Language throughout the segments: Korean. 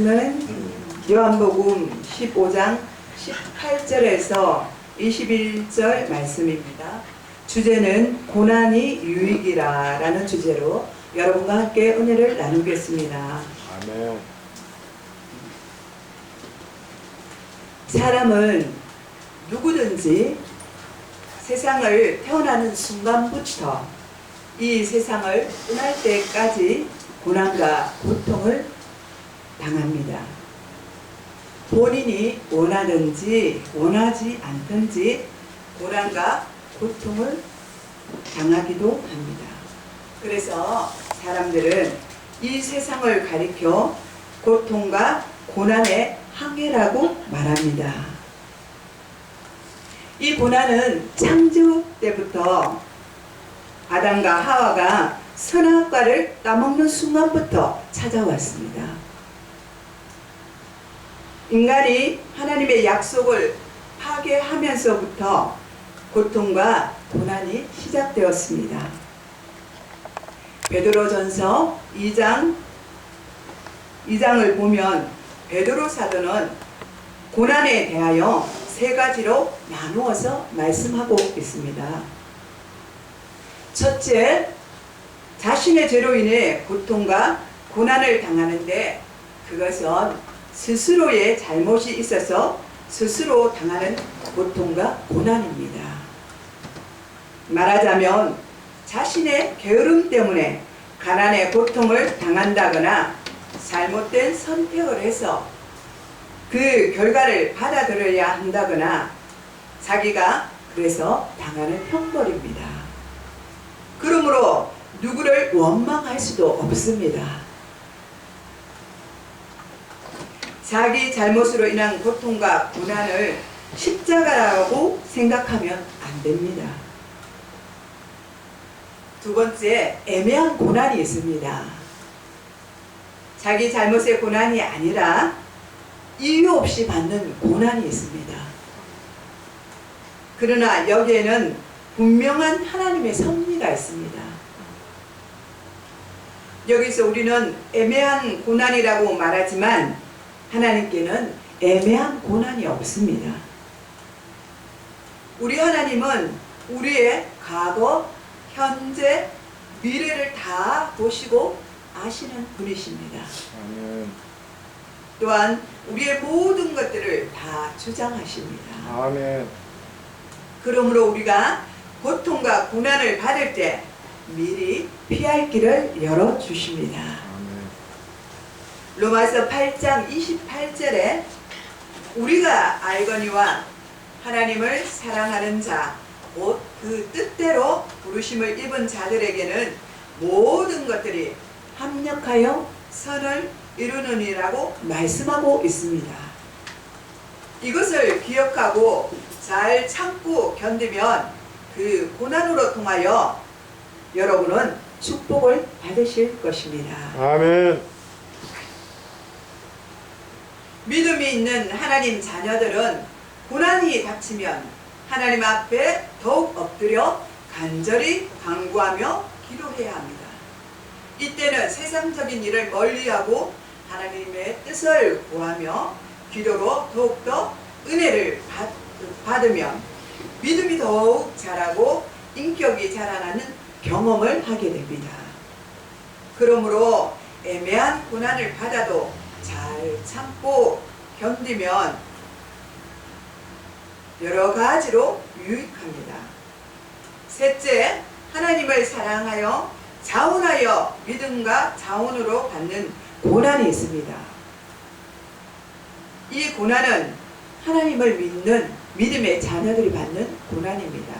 는 요한복음 15장 18절에서 21절 말씀입니다. 주제는 고난이 유익이라 라는 주제로 여러분과 함께 은혜를 나누겠습니다. 아멘. 사람은 누구든지 세상을 태어나는 순간부터 이 세상을 떠날 때까지 고난과 고통을 당합니다. 본인이 원하든지 원하지 않든지 고난과 고통을 당하기도 합니다. 그래서 사람들은 이 세상을 가리켜 고통과 고난의 항해라고 말합니다. 이 고난은 창조 때부터 아담과 하와가 선악과를 따먹는 순간부터 찾아왔습니다. 인간이 하나님의 약속을 파괴하면서부터 고통과 고난이 시작되었습니다. 베드로전서 2장을 보면 베드로 사도는 고난에 대하여 세 가지로 나누어서 말씀하고 있습니다. 첫째, 자신의 죄로 인해 고통과 고난을 당하는데 그것은 스스로의 잘못이 있어서 스스로 당하는 고통과 고난입니다. 말하자면 자신의 게으름 때문에 가난의 고통을 당한다거나 잘못된 선택을 해서 그 결과를 받아들여야 한다거나 자기가 그래서 당하는 형벌입니다. 그러므로 누구를 원망할 수도 없습니다. 자기 잘못으로 인한 고통과 고난을 십자가라고 생각하면 안 됩니다. 두 번째, 애매한 고난이 있습니다. 자기 잘못의 고난이 아니라 이유 없이 받는 고난이 있습니다. 그러나 여기에는 분명한 하나님의 섭리가 있습니다. 여기서 우리는 애매한 고난이라고 말하지만 하나님께는 애매한 고난이 없습니다. 우리 하나님은 우리의 과거, 현재, 미래를 다 보시고 아시는 분이십니다. 아멘. 또한 우리의 모든 것들을 다 주장하십니다. 아멘. 그러므로 우리가 고통과 고난을 받을 때 미리 피할 길을 열어주십니다. 아멘. 로마서 8장 28절에 우리가 알거니와 하나님을 사랑하는 자 곧 그 뜻대로 부르심을 입은 자들에게는 모든 것들이 합력하여 선을 이루느니라고 말씀하고 있습니다. 이것을 기억하고 잘 참고 견디면 그 고난으로 통하여 여러분은 축복을 받으실 것입니다. 아멘. 믿음이 있는 하나님 자녀들은 고난이 닥치면 하나님 앞에 더욱 엎드려 간절히 간구하며 기도해야 합니다. 이때는 세상적인 일을 멀리하고 하나님의 뜻을 구하며 기도로 더욱더 은혜를 받으면 믿음이 더욱 자라고 인격이 자라나는 경험을 하게 됩니다. 그러므로 애매한 고난을 받아도 잘 참고 견디면 여러 가지로 유익합니다. 셋째, 하나님을 사랑하여 자원하여 믿음과 자원으로 받는 고난이 있습니다. 이 고난은 하나님을 믿는 믿음의 자녀들이 받는 고난입니다.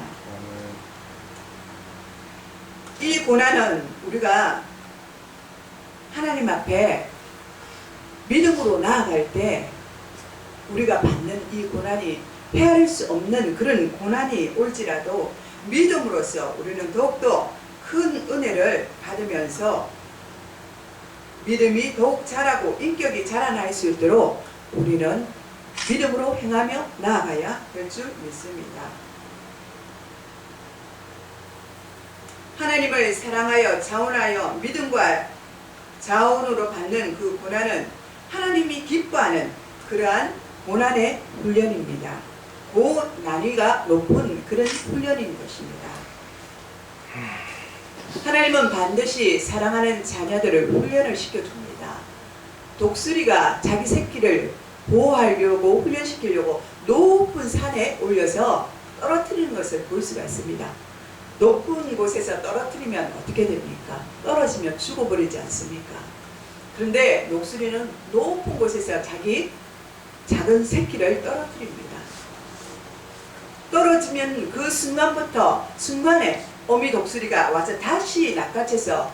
이 고난은 우리가 하나님 앞에 믿음으로 나아갈 때 우리가 받는 이 고난이 헤아릴 수 없는 그런 고난이 올지라도 믿음으로써 우리는 더욱더 큰 은혜를 받으면서 믿음이 더욱 자라고 인격이 자라날 수 있도록 우리는 믿음으로 행하며 나아가야 될 줄 믿습니다. 하나님을 사랑하여 자원하여 믿음과 자원으로 받는 그 고난은 하나님이 기뻐하는 그러한 고난의 훈련입니다. 고난이가 높은 그런 훈련인 것입니다. 하나님은 반드시 사랑하는 자녀들을 훈련을 시켜줍니다. 독수리가 자기 새끼를 보호하려고 훈련시키려고 높은 산에 올려서 떨어뜨리는 것을 볼 수가 있습니다. 높은 곳에서 떨어뜨리면 어떻게 됩니까? 떨어지면 죽어버리지 않습니까? 그런데 독수리는 높은 곳에서 자기 작은 새끼를 떨어뜨립니다. 떨어지면 그 순간에 어미 독수리가 와서 다시 낚아채서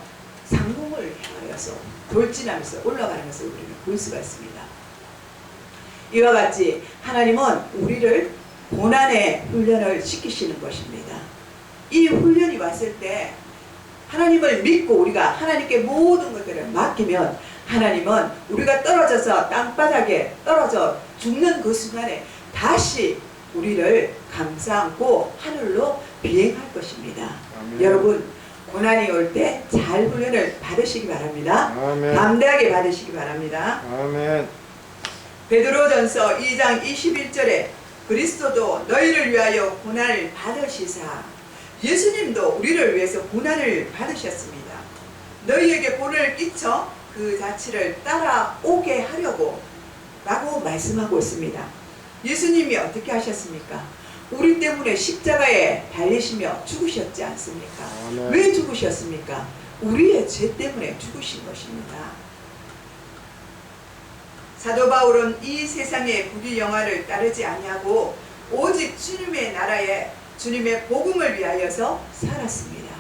상공을 향하여서 돌진하면서 올라가는 것을 우리는 볼 수가 있습니다. 이와 같이 하나님은 우리를 고난의 훈련을 시키시는 것입니다. 이 훈련이 왔을 때 하나님을 믿고 우리가 하나님께 모든 것들을 맡기면 하나님은 우리가 떨어져서 땅바닥에 떨어져 죽는 그 순간에 다시 우리를 감싸 안고 하늘로 비행할 것입니다. 아멘. 여러분 고난이 올 때 잘 훈련을 받으시기 바랍니다. 아멘. 담대하게 받으시기 바랍니다. 아멘. 베드로전서 2장 21절에 그리스도도 너희를 위하여 고난을 받으시사 예수님도 우리를 위해서 고난을 받으셨습니다. 너희에게 고난을 끼쳐 그 자취를 따라오게 하려고 라고 말씀하고 있습니다. 예수님이 어떻게 하셨습니까? 우리 때문에 십자가에 달리시며 죽으셨지 않습니까? 아멘. 왜 죽으셨습니까? 우리의 죄 때문에 죽으신 것입니다. 사도 바울은 이 세상의 부귀영화를 따르지 아니하고 오직 주님의 나라에 주님의 복음을 위하여서 살았습니다.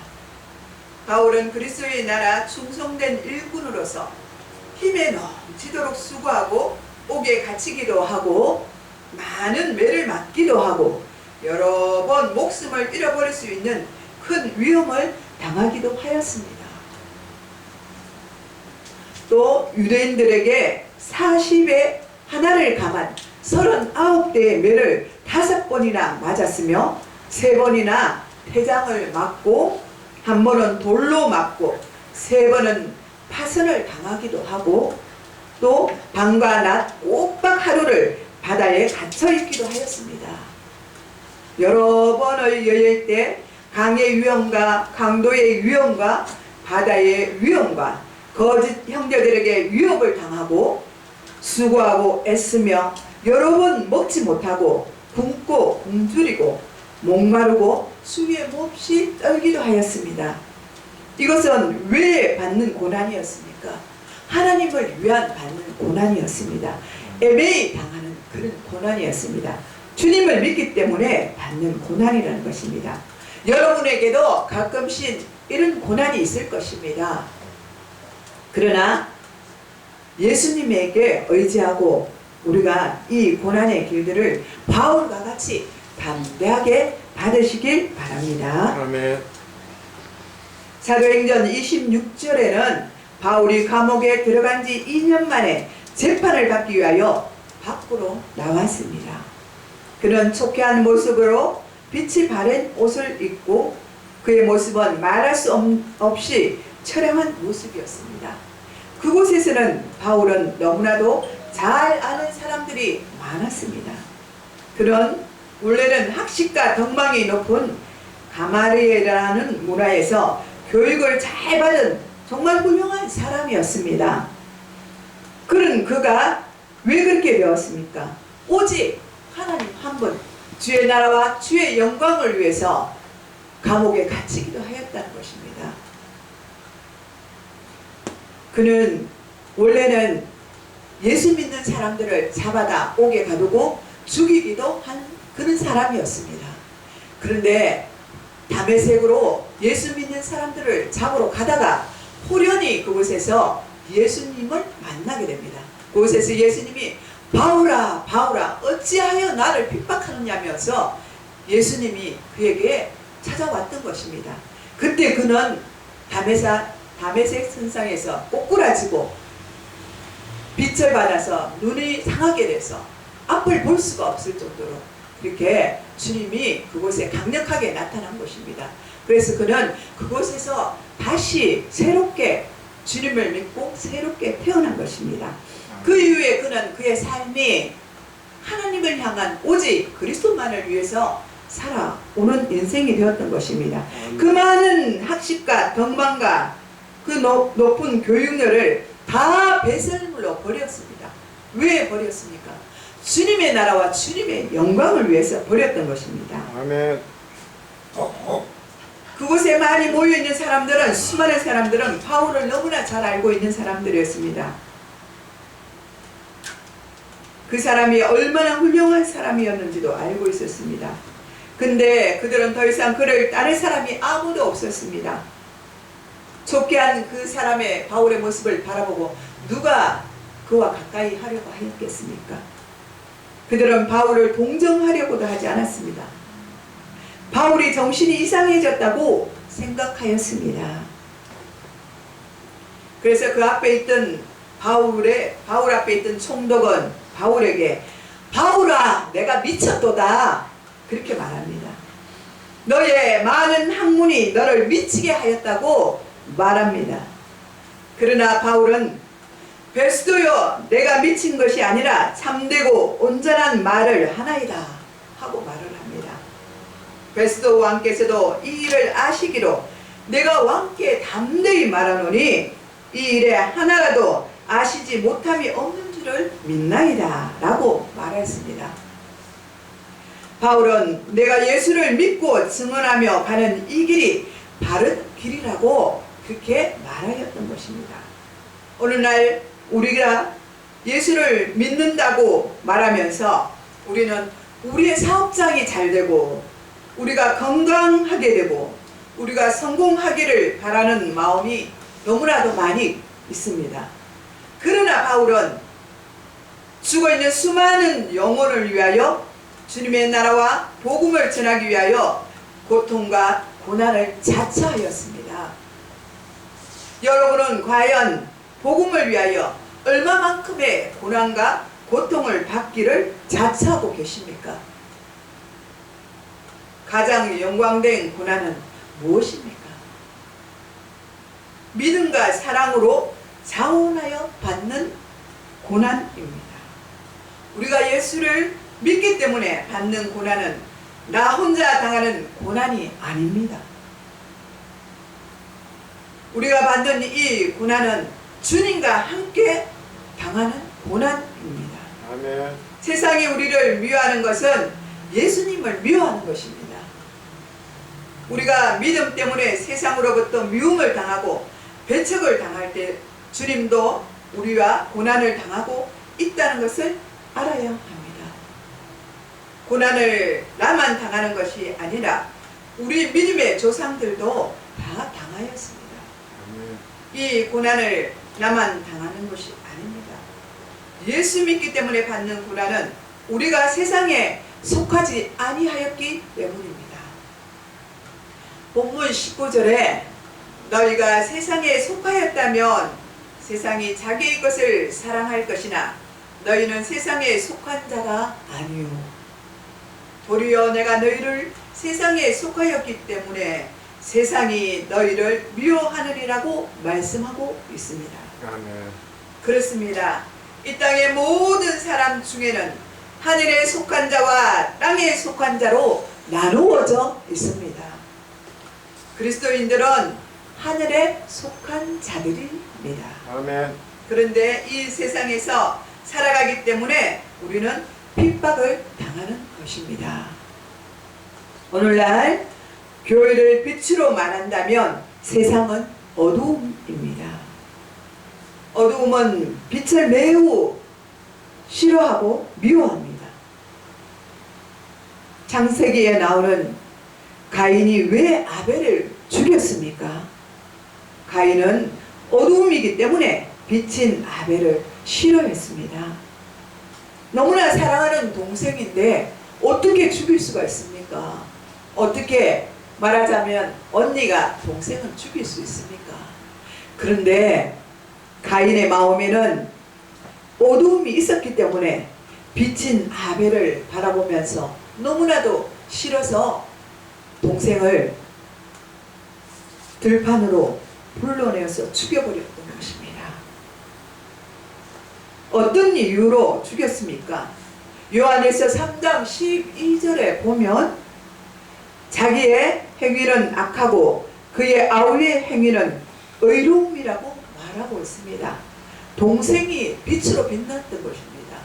바울은 그리스도의 나라 충성된 일꾼으로서 힘에 넘치도록 수고하고 옥에 갇히기도 하고 많은 매를 맞기도 하고 여러 번 목숨을 잃어버릴 수 있는 큰 위험을 당하기도 하였습니다. 또 유대인들에게 40에 하나를 감한 39대의 매를 5번이나 맞았으며 3번이나 태장을 맞고 1번은 돌로 맞고 3번은 파선을 당하기도 하고 또 밤과 낮 꼬박 하루를 바다에 갇혀 있기도 하였습니다. 여러 번의 여행 때 강의 위험과 강도의 위험과 바다의 위험과 거짓 형제들에게 위협을 당하고 수고하고 애쓰며 여러 번 먹지 못하고 굶고 굶주리고 목마르고 숨이 몹시 떨기도 하였습니다. 이것은 왜 받는 고난이었습니까? 하나님을 위한 받는 고난이었습니다. 애매히 당하는 그런 고난이었습니다. 주님을 믿기 때문에 받는 고난이라는 것입니다. 여러분에게도 가끔씩 이런 고난이 있을 것입니다. 그러나 예수님에게 의지하고 우리가 이 고난의 길들을 바울과 같이 담대하게 받으시길 바랍니다. 아멘. 사도행전 26절에는 바울이 감옥에 들어간 지 2년 만에 재판을 받기 위하여 밖으로 나왔습니다. 그는 초췌한 모습으로 빛이 바랜 옷을 입고 그의 모습은 말할 수 없이 처량한 모습이었습니다. 그곳에서는 바울은 너무나도 잘 아는 사람들이 많았습니다. 그는 원래는 학식과 덕망이 높은 가마리엘이라는 문화에서 교육을 잘 받은 정말 훌륭한 사람이었습니다. 그는 그가 왜 그렇게 배웠습니까? 오직 하나님 한 분, 주의 나라와 주의 영광을 위해서 감옥에 갇히기도 하였다는 것입니다. 그는 원래는 예수 믿는 사람들을 잡아다 옥에 가두고 죽이기도 한 그런 사람이었습니다. 그런데 다메섹으로 예수 믿는 사람들을 잡으러 가다가 호련히 그곳에서 예수님을 만나게 됩니다. 그곳에서 예수님이 바울아 바울아 어찌하여 나를 핍박하느냐면서 예수님이 그에게 찾아왔던 것입니다. 그때 그는 다메섹 선상에서 꼬꾸라지고 빛을 받아서 눈이 상하게 돼서 앞을 볼 수가 없을 정도로 그렇게 주님이 그곳에 강력하게 나타난 것입니다. 그래서 그는 그곳에서 다시 새롭게 주님을 믿고 새롭게 태어난 것입니다. 그 이후에 그는 그의 삶이 하나님을 향한 오직 그리스도만을 위해서 살아오는 인생이 되었던 것입니다. 그 많은 학식과 덕망과 그 높은 교육열을 다 배설물로 버렸습니다. 왜 버렸습니까? 주님의 나라와 주님의 영광을 위해서 버렸던 것입니다. 아멘. 그곳에 많이 모여있는 사람들은, 수많은 사람들은 바울을 너무나 잘 알고 있는 사람들이었습니다. 그 사람이 얼마나 훌륭한 사람이었는지도 알고 있었습니다. 근데 그들은 더 이상 그를 따를 사람이 아무도 없었습니다. 좁게 한 그 사람의 바울의 모습을 바라보고 누가 그와 가까이 하려고 하였겠습니까? 그들은 바울을 동정하려고도 하지 않았습니다. 바울이 정신이 이상해졌다고 생각하였습니다. 그래서 그 앞에 있던 바울 앞에 있던 총독은 바울에게 바울아 내가 미쳤도다 그렇게 말합니다. 너의 많은 학문이 너를 미치게 하였다고 말합니다. 그러나 바울은 베스도여 내가 미친 것이 아니라 참되고 온전한 말을 하나이다 하고 말을 합니다. 베스도 왕께서도 이 일을 아시기로 내가 왕께 담대히 말하노니 이 일에 하나라도 아시지 못함이 없는 줄을 믿나이다 라고 말했습니다. 바울은 내가 예수를 믿고 증언하며 가는 이 길이 바른 길이라고 그렇게 말하였던 것입니다. 오늘날 우리가 예수를 믿는다고 말하면서 우리는 우리의 사업장이 잘 되고 우리가 건강하게 되고 우리가 성공하기를 바라는 마음이 너무나도 많이 있습니다. 그러나 바울은 죽어있는 수많은 영혼을 위하여 주님의 나라와 복음을 전하기 위하여 고통과 고난을 자처하였습니다. 여러분은 과연 복음을 위하여 얼마만큼의 고난과 고통을 받기를 자처하고 계십니까? 가장 영광된 고난은 무엇입니까? 믿음과 사랑으로 자원하여 받는 고난입니다. 우리가 예수를 믿기 때문에 받는 고난은 나 혼자 당하는 고난이 아닙니다. 우리가 받는 이 고난은 주님과 함께 당하는 고난입니다. 아멘. 세상이 우리를 미워하는 것은 예수님을 미워하는 것입니다. 우리가 믿음 때문에 세상으로부터 미움을 당하고 배척을 당할 때 주님도 우리와 고난을 당하고 있다는 것을 알아야 합니다. 고난을 나만 당하는 것이 아니라 우리 믿음의 조상들도 다 당하였습니다. 이 고난을 나만 당하는 것이 아닙니다. 예수 믿기 때문에 받는 고난은 우리가 세상에 속하지 아니하였기 때문입니다. 본문 19절에 너희가 세상에 속하였다면 세상이 자기의 것을 사랑할 것이나 너희는 세상에 속한 자가 아니요 도리어 내가 너희를 세상에 속하였기 때문에 세상이 너희를 미워하느니라고 말씀하고 있습니다. 아멘. 그렇습니다. 이 땅의 모든 사람 중에는 하늘에 속한 자와 땅에 속한 자로 나누어져 있습니다. 그리스도인들은 하늘에 속한 자들입니다. 아멘. 그런데 이 세상에서 살아가기 때문에 우리는 핍박을 당하는 것입니다. 오늘날 교회를 빛으로 말한다면 세상은 어두움입니다. 어두움은 빛을 매우 싫어하고 미워합니다. 창세기에 나오는 가인이 왜 아벨을 죽였습니까? 가인은 어두움이기 때문에 빛인 아벨을 싫어했습니다. 너무나 사랑하는 동생인데 어떻게 죽일 수가 있습니까? 어떻게 말하자면 언니가 동생은 죽일 수 있습니까? 그런데 가인의 마음에는 어두움이 있었기 때문에 빛인 아벨을 바라보면서 너무나도 싫어서 동생을 들판으로 불러내어서 죽여버렸던 것입니다. 어떤 이유로 죽였습니까? 요한에서 3장 12절에 보면 자기의 행위는 악하고 그의 아우의 행위는 의로움이라고 말하고 있습니다. 동생이 빛으로 빛났던 것입니다.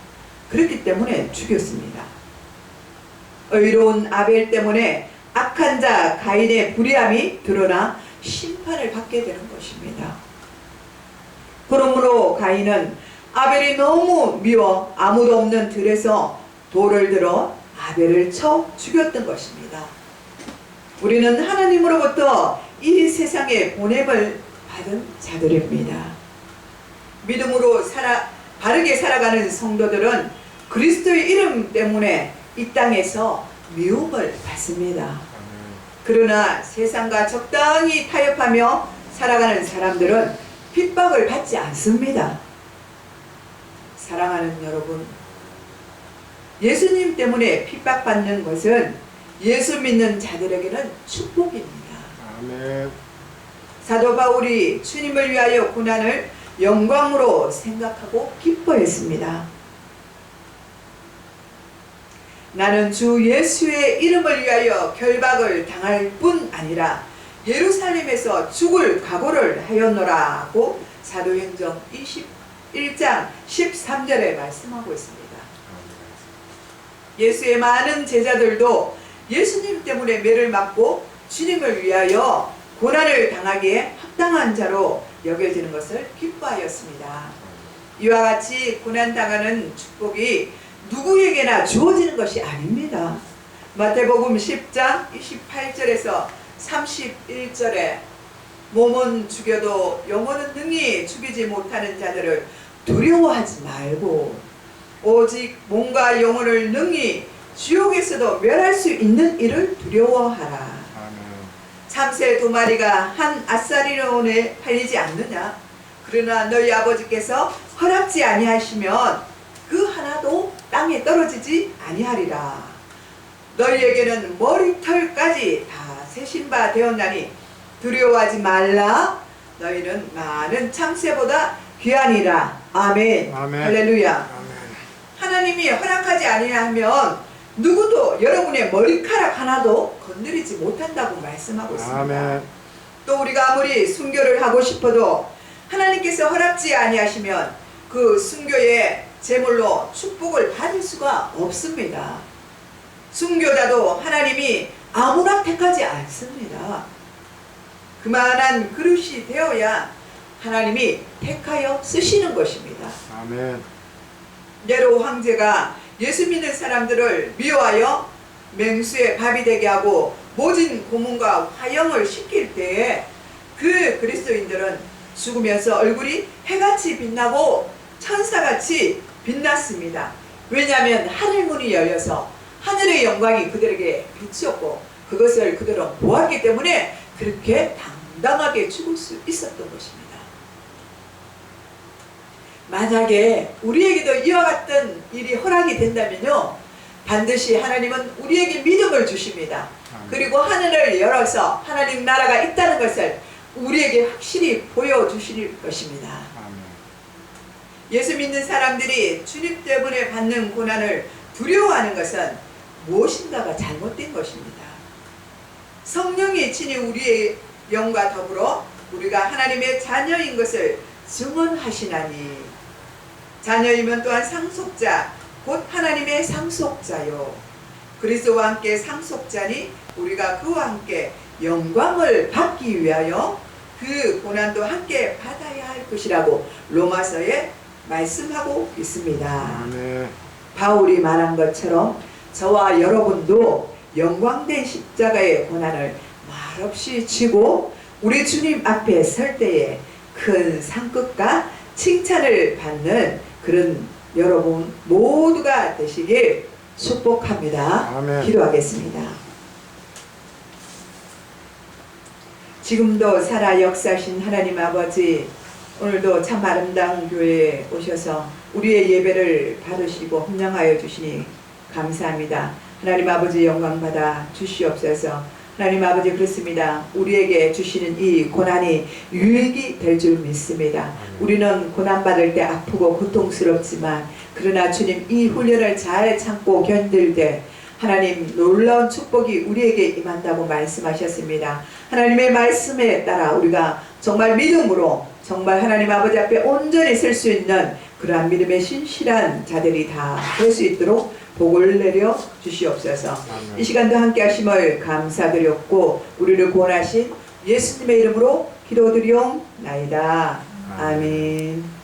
그렇기 때문에 죽였습니다. 의로운 아벨 때문에 악한 자 가인의 불의함이 드러나 심판을 받게 되는 것입니다. 그러므로 가인은 아벨이 너무 미워 아무도 없는 들에서 돌을 들어 아벨을 쳐 죽였던 것입니다. 우리는 하나님으로부터 이 세상에 보냄을 받은 자들입니다. 믿음으로 바르게 살아가는 성도들은 그리스도의 이름 때문에 이 땅에서 미움을 받습니다. 그러나 세상과 적당히 타협하며 살아가는 사람들은 핍박을 받지 않습니다. 사랑하는 여러분, 예수님 때문에 핍박받는 것은 예수 믿는 자들에게는 축복입니다. 아멘. 사도 바울이 주님을 위하여 고난을 영광으로 생각하고 기뻐했습니다. 나는 주 예수의 이름을 위하여 결박을 당할 뿐 아니라 예루살렘에서 죽을 각오를 하였노라고 사도행전 21장 13절에 말씀하고 있습니다. 예수의 많은 제자들도 예수님 때문에 매를 맞고 주님을 위하여 고난을 당하기에 합당한 자로 여겨지는 것을 기뻐하였습니다. 이와 같이 고난당하는 축복이 누구에게나 주어지는 것이 아닙니다. 마태복음 10장 28절에서 31절에 몸은 죽여도 영혼은 능히 죽이지 못하는 자들을 두려워하지 말고 오직 몸과 영혼을 능히 지옥에서도 멸할 수 있는 이를 두려워하라. 참새 2마리가 한 아사리론에 팔리지 않느냐? 그러나 너희 아버지께서 허락지 아니하시면 그 하나도 땅에 떨어지지 아니하리라. 너희에게는 머리털까지 다 세신 바 되었나니 두려워하지 말라. 너희는 많은 참새보다 귀하니라. 아멘. 아멘. 할렐루야. 아멘. 하나님이 허락하지 아니하면 누구도 여러분의 머리카락 하나도 건드리지 못한다고 말씀하고 있습니다. 아멘. 또 우리가 아무리 순교를 하고 싶어도 하나님께서 허락지 아니하시면 그 순교의 제물로 축복을 받을 수가 없습니다. 순교자도 하나님이 아무나 택하지 않습니다. 그만한 그릇이 되어야 하나님이 택하여 쓰시는 것입니다. 아멘. 네로 황제가 예수 믿는 사람들을 미워하여 맹수의 밥이 되게 하고 모진 고문과 화형을 시킬 때에 그 그리스도인들은 죽으면서 얼굴이 해같이 빛나고 천사같이 빛났습니다. 왜냐하면 하늘문이 열려서 하늘의 영광이 그들에게 비추었고 그것을 그들은 보았기 때문에 그렇게 당당하게 죽을 수 있었던 것입니다. 만약에 우리에게도 이와 같은 일이 허락이 된다면요, 반드시 하나님은 우리에게 믿음을 주십니다. 그리고 하늘을 열어서 하나님 나라가 있다는 것을 우리에게 확실히 보여주실 것입니다. 예수 믿는 사람들이 주님 때문에 받는 고난을 두려워하는 것은 무엇인가가 잘못된 것입니다. 성령이 친히 우리의 영과 더불어 우리가 하나님의 자녀인 것을 증언하시나니, 자녀이면 또한 상속자 곧 하나님의 상속자요 그리스도와 함께 상속자니 우리가 그와 함께 영광을 받기 위하여 그 고난도 함께 받아야 할 것이라고 로마서에 말씀하고 있습니다. 아멘. 바울이 말한 것처럼 저와 여러분도 영광된 십자가의 고난을 말없이 지고 우리 주님 앞에 설 때에 큰 상급과 칭찬을 받는 그런 여러분 모두가 되시길 축복합니다. 아멘. 기도하겠습니다. 지금도 살아 역사하신 하나님 아버지, 오늘도 참 아름다운 교회에 오셔서 우리의 예배를 받으시고 헌정하여 주시니 감사합니다. 하나님 아버지 영광 받아 주시옵소서. 하나님 아버지 그렇습니다. 우리에게 주시는 이 고난이 유익이 될 줄 믿습니다. 우리는 고난받을 때 아프고 고통스럽지만 그러나 주님 이 훈련을 잘 참고 견딜 때 하나님 놀라운 축복이 우리에게 임한다고 말씀하셨습니다. 하나님의 말씀에 따라 우리가 정말 믿음으로 정말 하나님 아버지 앞에 온전히 설 수 있는 그러한 믿음의 신실한 자들이 다 될 수 있도록 복을 내려 주시옵소서. 이 시간도 함께 하심을 감사드렸고 우리를 구원하신 예수님의 이름으로 기도드리옵나이다. 아멘.